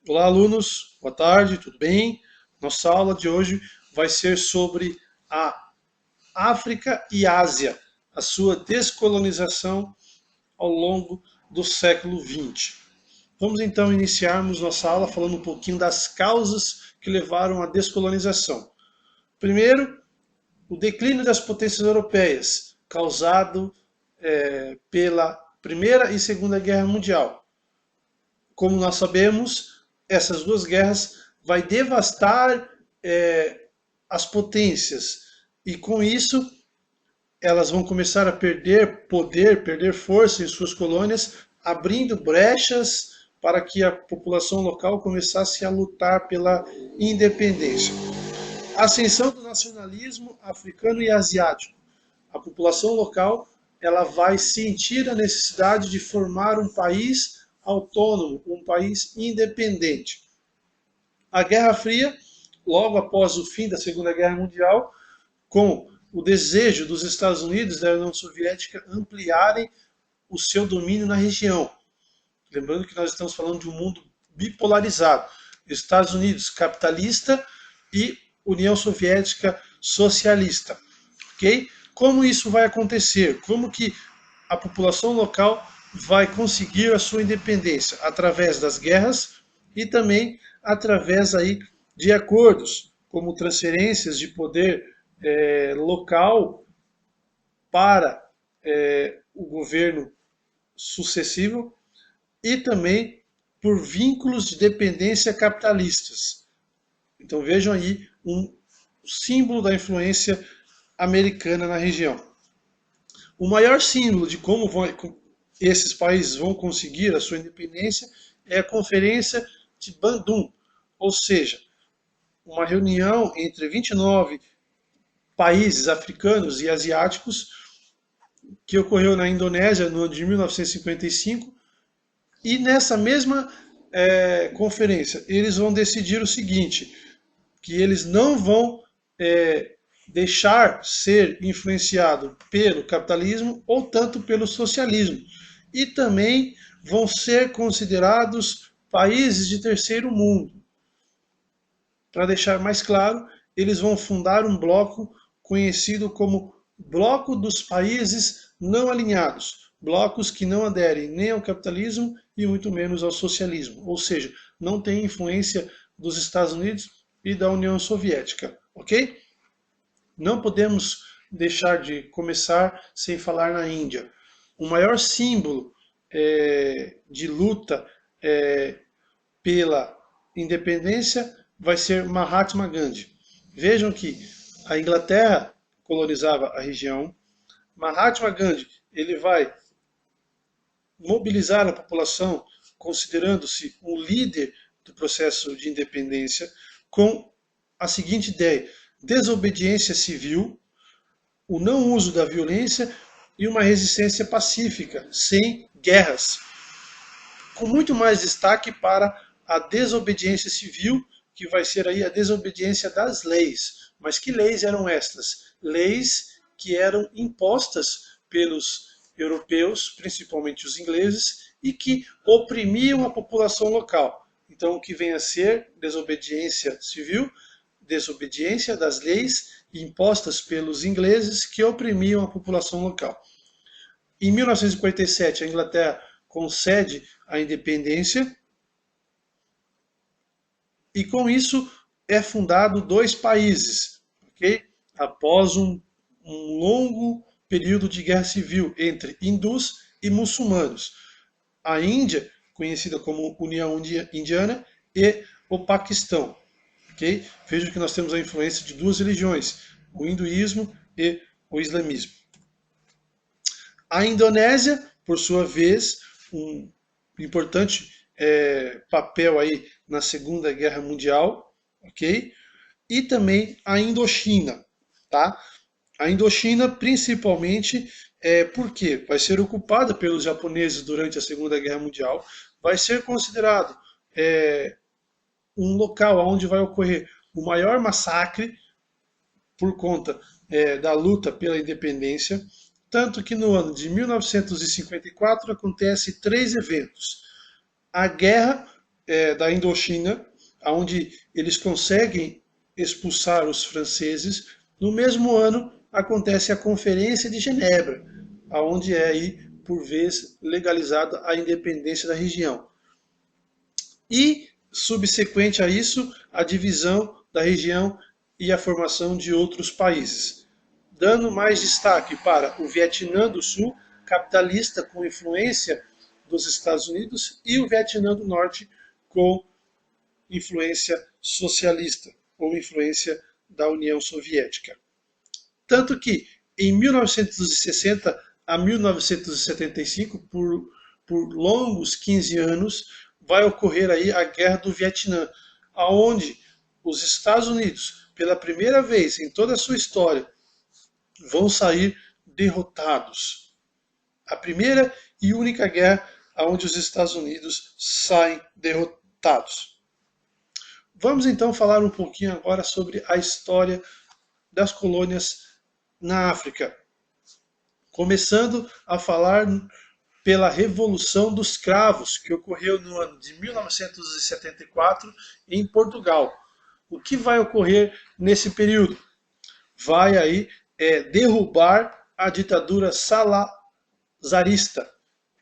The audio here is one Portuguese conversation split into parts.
Olá, alunos, boa tarde, tudo bem? Nossa aula de hoje vai ser sobre a África e Ásia, a sua descolonização ao longo do século XX. Vamos então iniciarmos nossa aula falando um pouquinho das causas que levaram à descolonização. Primeiro, o declínio das potências europeias, causado pela Primeira e Segunda Guerra Mundial. Como nós sabemos, essas duas guerras vai devastar as potências e com isso elas vão começar a perder poder, perder força em suas colônias, abrindo brechas para que a população local começasse a lutar pela independência. A ascensão do nacionalismo africano e asiático. A população local ela vai sentir a necessidade de formar um país autônomo, um país independente. A Guerra Fria, logo após o fim da Segunda Guerra Mundial, com o desejo dos Estados Unidos e da União Soviética ampliarem o seu domínio na região. Lembrando que nós estamos falando de um mundo bipolarizado. Estados Unidos capitalista e União Soviética socialista. Ok? Como isso vai acontecer? Como que a população local vai conseguir a sua independência? Através das guerras e também através aí de acordos, como transferências de poder local para o governo sucessivo e também por vínculos de dependência capitalistas. Então vejam aí um símbolo da influência americana na região. O maior símbolo de como esses países vão conseguir a sua independência é a Conferência de Bandung, ou seja, uma reunião entre 29 países africanos e asiáticos que ocorreu na Indonésia no ano de 1955 e nessa mesma conferência eles vão decidir o seguinte, que eles não vão deixar ser influenciado pelo capitalismo ou tanto pelo socialismo. E também vão ser considerados países de terceiro mundo. Para deixar mais claro, eles vão fundar um bloco conhecido como Bloco dos Países Não Alinhados, blocos que não aderem nem ao capitalismo e muito menos ao socialismo, ou seja, não tem influência dos Estados Unidos e da União Soviética, ok? Não podemos deixar de começar sem falar na Índia. O maior símbolo de luta pela independência vai ser Mahatma Gandhi. Vejam que a Inglaterra colonizava a região. Mahatma Gandhi ele vai mobilizar a população, considerando-se um líder do processo de independência, com a seguinte ideia: desobediência civil, o não uso da violência e uma resistência pacífica, sem guerras. Com muito mais destaque para a desobediência civil, que vai ser aí a desobediência das leis. Mas que leis eram estas? Leis que eram impostas pelos europeus, principalmente os ingleses, e que oprimiam a população local. Então, o que vem a ser desobediência civil, desobediência das leis impostas pelos ingleses que oprimiam a população local. Em 1947, a Inglaterra concede a independência e com isso é fundado dois países, ok? Após um longo período de guerra civil entre hindus e muçulmanos. A Índia, conhecida como União Indiana, e o Paquistão. Okay? Veja que nós temos a influência de duas religiões, o hinduísmo e o islamismo. A Indonésia, por sua vez, um importante papel aí na Segunda Guerra Mundial, ok? E também a Indochina, tá? A Indochina, principalmente, porque vai ser ocupada pelos japoneses durante a Segunda Guerra Mundial, vai ser considerado um local onde vai ocorrer o maior massacre por conta da luta pela independência, tanto que no ano de 1954 acontece três eventos. A guerra da Indochina, onde eles conseguem expulsar os franceses. No mesmo ano acontece a Conferência de Genebra, onde é aí, por vez, legalizada a independência da região. E, subsequente a isso, a divisão da região e a formação de outros países, dando mais destaque para o Vietnã do Sul, capitalista com influência dos Estados Unidos, e o Vietnã do Norte com influência socialista, ou influência da União Soviética. Tanto que em 1960 a 1975, por longos 15 anos, vai ocorrer aí a Guerra do Vietnã, aonde os Estados Unidos, pela primeira vez em toda a sua história, vão sair derrotados. A primeira e única guerra onde os Estados Unidos saem derrotados. Vamos então falar um pouquinho agora sobre a história das colônias na África. Começando a falar pela Revolução dos Cravos, que ocorreu no ano de 1974 em Portugal. O que vai ocorrer nesse período? Vai aí derrubar a ditadura salazarista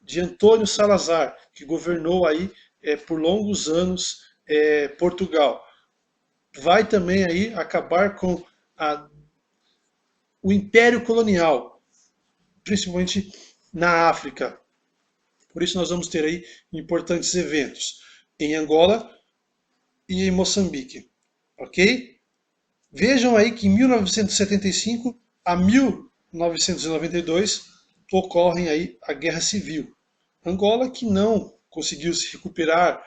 de Antônio Salazar, que governou aí por longos anos Portugal. Vai também aí acabar com o Império Colonial, principalmente na África. Por isso nós vamos ter aí importantes eventos em Angola e em Moçambique, ok? Vejam aí que em 1975 a 1992 ocorre aí a Guerra Civil. Angola que não conseguiu se recuperar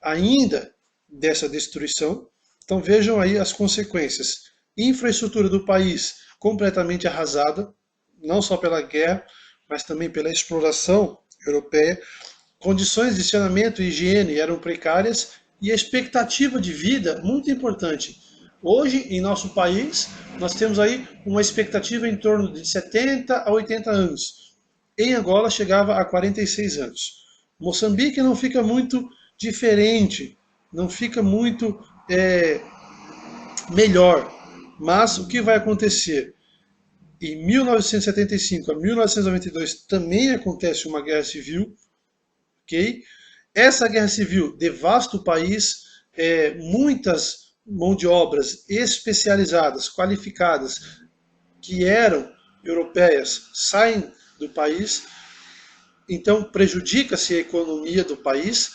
ainda dessa destruição. Então vejam aí as consequências. Infraestrutura do país completamente arrasada, não só pela guerra, mas também pela exploração europeia. Condições de saneamento e higiene eram precárias e a expectativa de vida muito importante. Hoje, em nosso país, nós temos aí uma expectativa em torno de 70 a 80 anos. Em Angola chegava a 46 anos. Moçambique não fica muito diferente, não fica muito melhor. Mas o que vai acontecer? Em 1975 a 1992 também acontece uma guerra civil, ok? Essa guerra civil devasta o país, muitas mão de obras especializadas, qualificadas, que eram europeias, saem do país, então prejudica-se a economia do país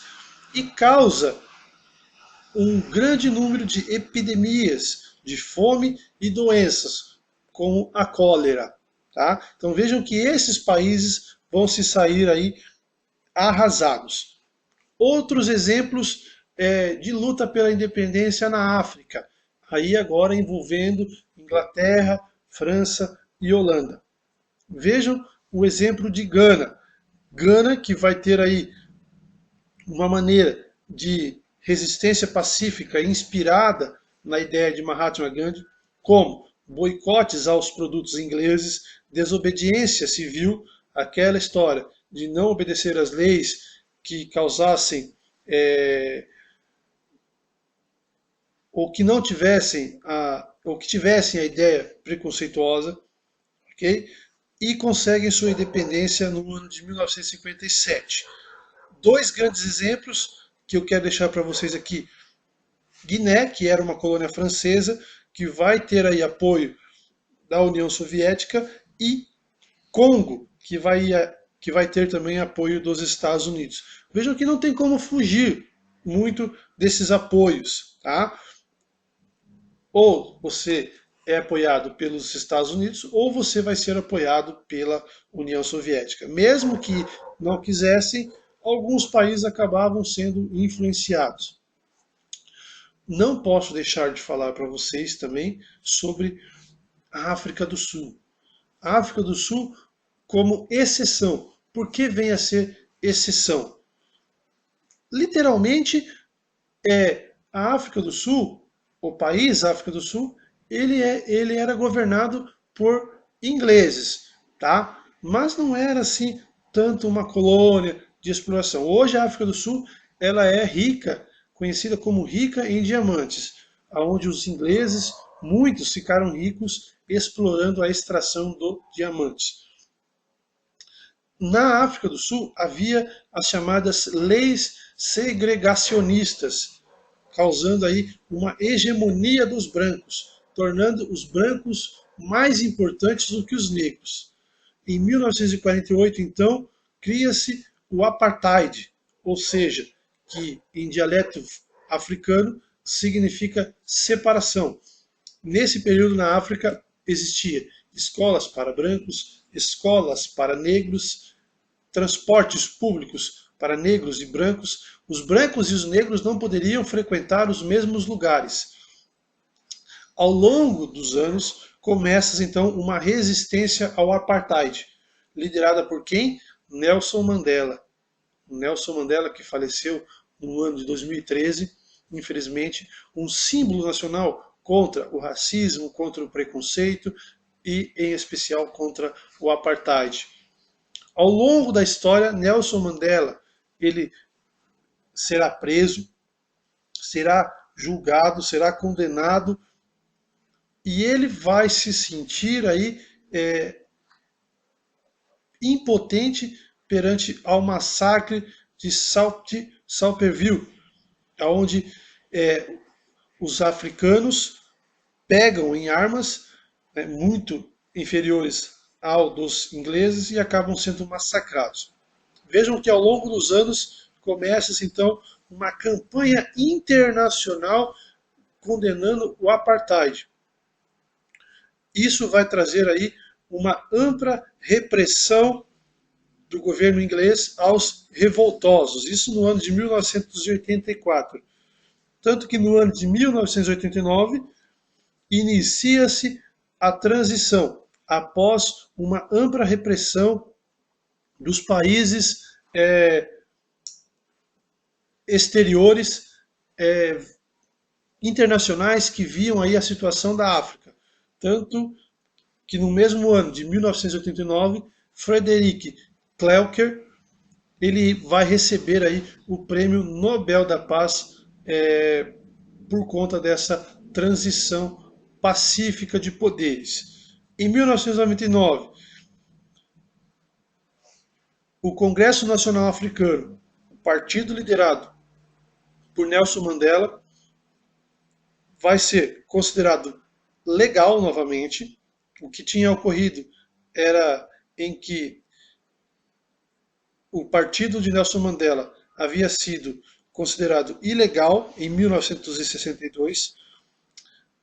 e causa um grande número de epidemias, de fome e doenças, como a cólera. Tá? Então vejam que esses países vão se sair aí arrasados. Outros exemplos de luta pela independência na África, aí agora envolvendo Inglaterra, França e Holanda. Vejam o exemplo de Gana. Gana que vai ter aí uma maneira de resistência pacífica inspirada na ideia de Mahatma Gandhi, como boicotes aos produtos ingleses, desobediência civil, aquela história de não obedecer às leis que causassem ou que não tivessem ou que tivessem a ideia preconceituosa, ok? E conseguem sua independência no ano de 1957. Dois grandes exemplos que eu quero deixar para vocês aqui. Guiné, que era uma colônia francesa, que vai ter aí apoio da União Soviética, e Congo, que vai ter também apoio dos Estados Unidos. Vejam que não tem como fugir muito desses apoios, tá? Ou você é apoiado pelos Estados Unidos, ou você vai ser apoiado pela União Soviética. Mesmo que não quisessem, alguns países acabavam sendo influenciados. Não posso deixar de falar para vocês também sobre a África do Sul. A África do Sul como exceção. Por que vem a ser exceção? Literalmente, a África do Sul, o país África do Sul, ele era governado por ingleses, tá? Mas não era assim tanto uma colônia, de exploração. Hoje a África do Sul ela é rica, conhecida como rica em diamantes, onde os ingleses, muitos ficaram ricos explorando a extração do diamante. Na África do Sul havia as chamadas leis segregacionistas, causando aí uma hegemonia dos brancos, tornando os brancos mais importantes do que os negros. Em 1948, então, cria-se o apartheid, ou seja, que em dialeto africano significa separação. Nesse período na África existia escolas para brancos, escolas para negros, transportes públicos para negros e brancos. Os brancos e os negros não poderiam frequentar os mesmos lugares. Ao longo dos anos, começa então uma resistência ao apartheid, liderada por quem? Nelson Mandela. Nelson Mandela, que faleceu no ano de 2013, infelizmente, um símbolo nacional contra o racismo, contra o preconceito e, em especial, contra o apartheid. Ao longo da história, Nelson Mandela ele será preso, será julgado, será condenado e ele vai se sentir aí impotente perante ao massacre de Salperville, onde os africanos pegam em armas muito inferiores ao dos ingleses e acabam sendo massacrados. Vejam que ao longo dos anos começa-se então uma campanha internacional condenando o apartheid. Isso vai trazer aí uma ampla repressão do governo inglês aos revoltosos, isso no ano de 1984. Tanto que no ano de 1989 inicia-se a transição, após uma ampla repressão dos países exteriores, internacionais, que viam aí a situação da África. Tanto que no mesmo ano de 1989, Frederick Kloecker ele vai receber aí o Prêmio Nobel da Paz por conta dessa transição pacífica de poderes. Em 1999, o Congresso Nacional Africano, o partido liderado por Nelson Mandela, vai ser considerado legal novamente. O que tinha ocorrido era em que o partido de Nelson Mandela havia sido considerado ilegal em 1962.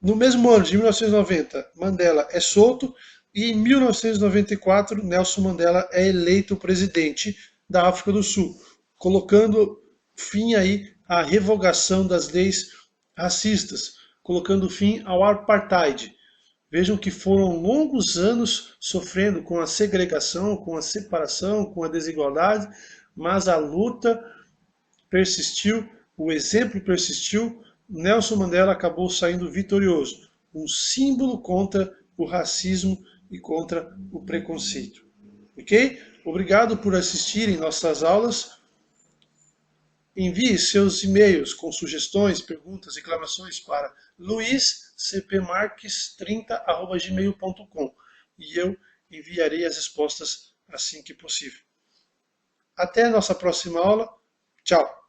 No mesmo ano de 1990, Mandela é solto e em 1994, Nelson Mandela é eleito presidente da África do Sul, colocando fim aí à revogação das leis racistas, colocando fim ao apartheid. Vejam que foram longos anos sofrendo com a segregação, com a separação, com a desigualdade, mas a luta persistiu, o exemplo persistiu, Nelson Mandela acabou saindo vitorioso, um símbolo contra o racismo e contra o preconceito. Ok? Obrigado por assistirem nossas aulas. Envie seus e-mails com sugestões, perguntas, reclamações para luiscpmarques30@gmail.com e eu enviarei as respostas assim que possível. Até a nossa próxima aula. Tchau!